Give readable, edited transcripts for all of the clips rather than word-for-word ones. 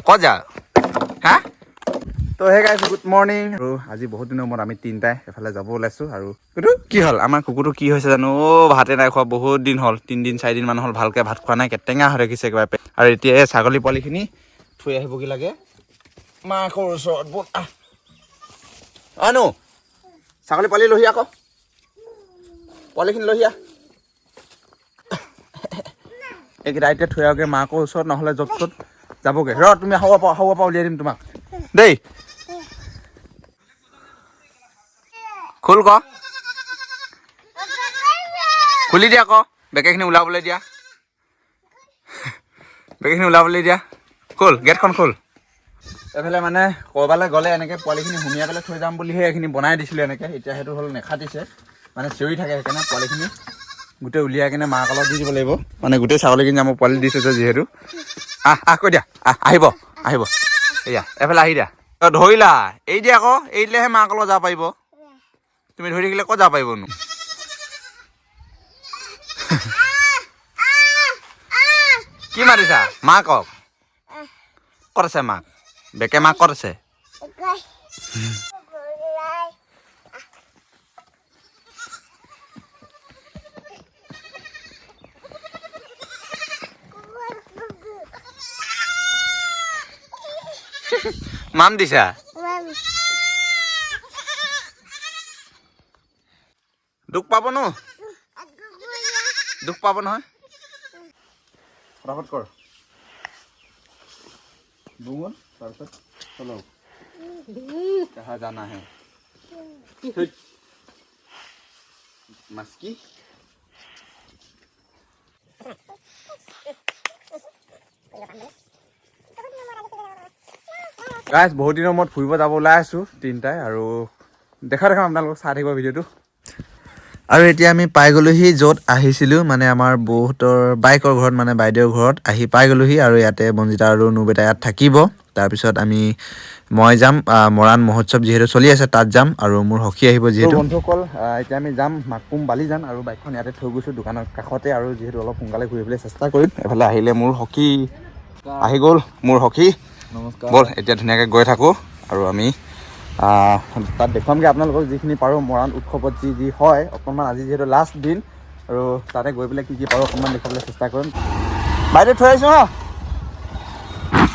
ক'ত যা হা তো হে গাইছ গুড মৰ্ণিং আৰু আজি বহুত দিনৰ মূৰত আমি তিনিটাই এফালে যাব ওলাইছোঁ আৰু কুকুৰটো কি হ'ল আমাৰ কুকুৰটো কি হৈছে জানো ভাতে নাই খোৱা বহুত দিন হ'ল 3-4 দিন মান হ'ল ভালকৈ ভাত খোৱা নাই কেটেঙা হৈ থাকিছে একেবাৰে আৰু এতিয়া এই ছাগলী পোৱালিখিনি থৈ আহিবগৈ লাগে মাকৰ ওচৰত ব'ল আনো ছাগলী পোৱালি লৈ আকৌ পোৱালিখিনি লৈ এইকেইটা এতিয়া থৈ আহোগৈ মাকৰ ওচৰত নহ'লে য'ত ত'ত যাবগৈ তুমি হাৱা পৰা উলিয়াই দিম তোমাক দেই খোল ক খুলি দিয়া আকৌ বেকেখিনি ওলাবলৈ দিয়া খোল গেটখন খোল এইফালে মানে ক'ৰবালৈ গ'লে এনেকৈ পোৱালিখিনি সুমিয়াই পেলাই থৈ যাম বুলিহে এইখিনি বনাই দিছিলোঁ এনেকৈ এতিয়া সেইটো হ'ল নেখাটিছে মানে চিঞৰি থাকে সেইকাৰণে পোৱালিখিনি গোটেই উলিয়াই কিনে মাক অলপ দি দিব লাগিব মানে গোটেই ছাগলীখিনি আমাৰ পোৱালি দিছে যে যিহেতু কৈ দিয়া আহিব এয়া এফালে আহি দিয়া ধৰিলা এই দিয়া আকৌ এই দিলেহে মাক অলপ যাব পাৰিব তুমি ধৰি থাকিলে ক'ত যাব পাৰিবনো কি মাতিছা মাকক ক'ত আছে মাক বেকে মাক ক'ত আছে মাম দিছা দুখ পাব নহয় ফটাফট কৰ বুঙন তাৰপিছত চলো कहाँ जाना है मस्की গাইজ বহুত দিনৰ মূৰত ফুৰিব যাব ওলাই আছোঁ তিনিটাই আৰু দেখাম আপোনালোকক চাই থাকিব ভিডিঅ'টো আৰু এতিয়া আমি পাই গ'লোহি য'ত আহিছিলোঁ মানে আমাৰ বৌহঁতৰ বাইকৰ ঘৰত মানে বাইদেউৰ ঘৰত আহি পাই গ'লোহি আৰু ইয়াতে বনজিতা আৰু নুবেটা ইয়াত থাকিব তাৰপিছত মই যাম মৰাণ মহোৎসৱ যিহেতু চলি আছে তাত যাম আৰু মোৰ সখী আহিব যিহেতু বন্ধুসকল এতিয়া আমি যাম মাকুম বালিজান আৰু বাইকখন ইয়াতে থৈ গৈছোঁ দোকানৰ কাষতে আৰু যিহেতু অলপ সোনকালে ঘূৰিবলৈ চেষ্টা কৰিম এফালে আহিলে মোৰ সখী আহি গ'ল মোৰ সখী নমস্কাৰ ব'ল এতিয়া ধুনীয়াকৈ গৈ থাকোঁ আৰু আমি তাত দেখুৱামগৈ আপোনালোকক যিখিনি পাৰোঁ মৰাণ উৎসৱত যি হয় অকণমান আজি যিহেতু লাষ্ট দিন আৰু তাতে গৈ পেলাই কি পাৰোঁ অকণমান দেখাবলৈ চেষ্টা কৰিম বাইদেউ থৈ আহিছোঁ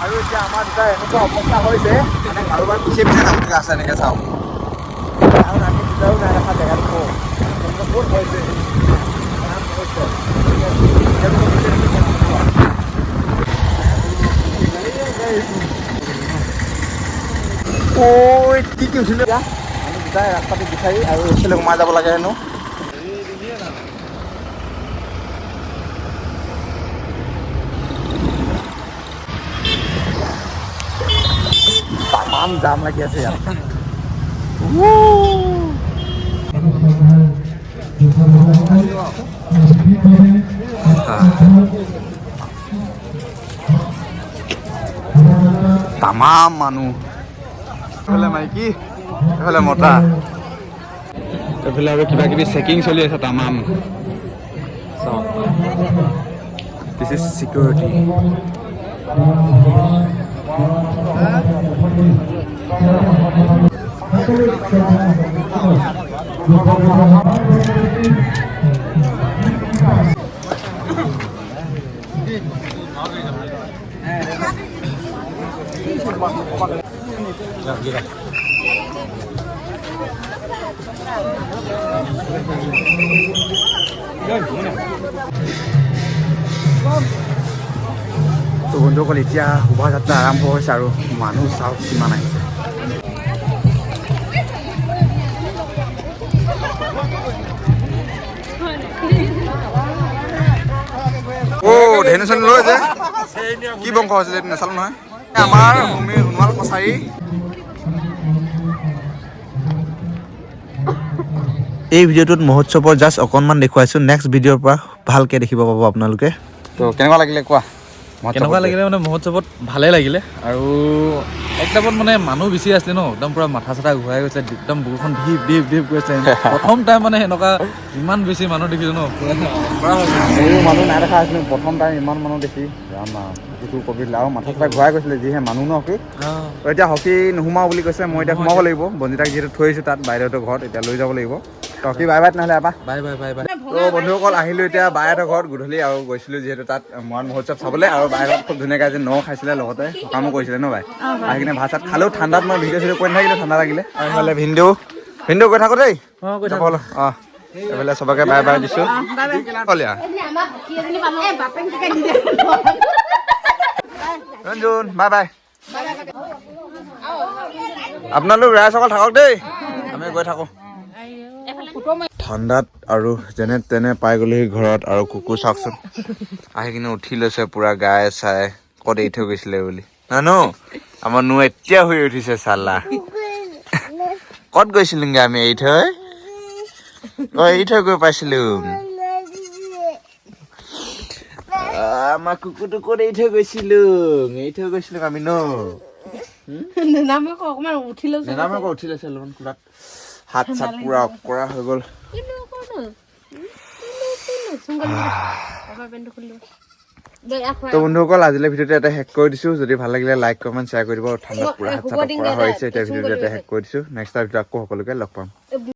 আৰু এতিয়া আমাৰ দুটা এনেকুৱা অৱস্থা হৈছে মানে কাৰোবাৰ পিছে নামটো আছে এনেকৈ চাওঁ আৰু আমি দুটাও নাই দেখা জেগাটো ক'ত হৈছে কি উঠিলোঁ আমি দুটাই ৰাস্তাটো বিচাৰি আৰু এইফালে সোমাই যাব লাগে হেনো তামাম জাম লাগি আছে ইয়াত তামাম মানুহ এইফালে মাইকী এইফালে মতা এইফালে আৰু কিবা কিবি চেকিং চলি আছে তামাম দিছ ইজ চিকিউৰিটি তো বন্ধুসকল এতিয়া শোভাযাত্ৰা আৰম্ভ হৈছে আৰু মানুহ চাওক কিমান আহিছে ধেনু চেনু লৈ যে কি বংশ হৈছিলে এইটো নাচালোঁ নহয় আমাৰ সোণোৱাল কছাৰী এই ভিডিঅ'টোত মহোৎসৱৰ জাষ্ট অকণমান দেখুৱাইছোঁ নেক্সট ভিডিঅ'ৰ পৰা ভালকৈ দেখিব পাব আপোনালোকে তো কেনেকুৱা লাগিলে কোৱা কেনেকুৱা লাগিলে মানে মহোৎসৱত ভালে লাগিলে আৰু একদমত মানে মানুহ বেছি আছিলে ন একদম পুৰা মাথা চাথা ঘূৰাই গৈছে একদম বুকুখন ঢিপ গৈছে প্ৰথম টাইম মানে এনেকুৱা ইমান বেছি মানুহ দেখিছোঁ ন মানুহ নাই দেখা আছিলোঁ প্ৰথম টাইম ইমান মানুহ দেখি চুৰ কৰি দিলে আৰু মাথা চাথা ঘূৰাই গৈছিলে যিহে মানুহ ন হকী এতিয়া হকী নোসোমাও বুলি কৈছে মই এতিয়া সোমাব লাগিব বন্দিতাক যিহেতু থৈ আহিছোঁ তাত বাইদেউহঁতৰ ঘৰত এতিয়া লৈ যাব লাগিব হকী বাই বাই নহ'লে আপা বাই বাই বাই বাই তো বন্ধুসকল আহিলোঁ এতিয়া বাইহঁতৰ ঘৰত গধূলি আৰু গৈছিলোঁ যিহেতু তাত মৰাণ মহোৎসৱ চাবলৈ আৰু বাইহঁত খুব ধুনীয়াকৈ আজি ন খাইছিলে লগতে সকামো কৰিছিলে ন বাই আহি কিনে ভাত চাত খালেও ঠাণ্ডাত মই ভিডিঅ' চিডিঅ' কৰি নাথাকিলোঁ ঠাণ্ডা লাগিলে আৰু হ'লে ভিনদেউ গৈ থাকোঁ দেই অঁ এইফালে চবকে বাই বাই দিছোঁ কলিয়া ৰঞ্জুন বাই বাই আপোনালোক ৰাইজসকল থাকক দেই আমি গৈ থাকোঁ ঠাণ্ডাত আৰু যেনে তেনে পাই গ'লোহি ঘৰত আৰু কুকুৰ চাওকচোন আহি কিনে উঠি লৈছে পূৰা গাই চাই ক'ত এৰি থৈ গৈছিলে বুলি নানো আমাৰ নো এতিয়া শুই উঠিছে চালা ক'ত গৈছিলোঁগে আমি এৰি থৈ গৈ পাইছিলোঁ আমাৰ কুকুৰটো ক'ত এৰি থৈ গৈছিলোঁ আমি ন অকমান উঠি লৈছে অলপমান কোলাত হাত চাত পুৰা অকৰা হৈ গ'ল তো বন্ধুসকল আজিলৈ ভিডিঅ'টো এটা শেষ কৰি দিছোঁ যদি ভাল লাগিলে লাইক কমেণ্ট শ্বেয়াৰ কৰি দিব ঠাণ্ডাত পুৰা হাত চাত অকৰা হৈছে এতিয়া ভিডিঅ'টো এটা শেষ কৰি দিছোঁ নেক্সট ভিডিঅ' আকৌ সকলোকে লগ পাম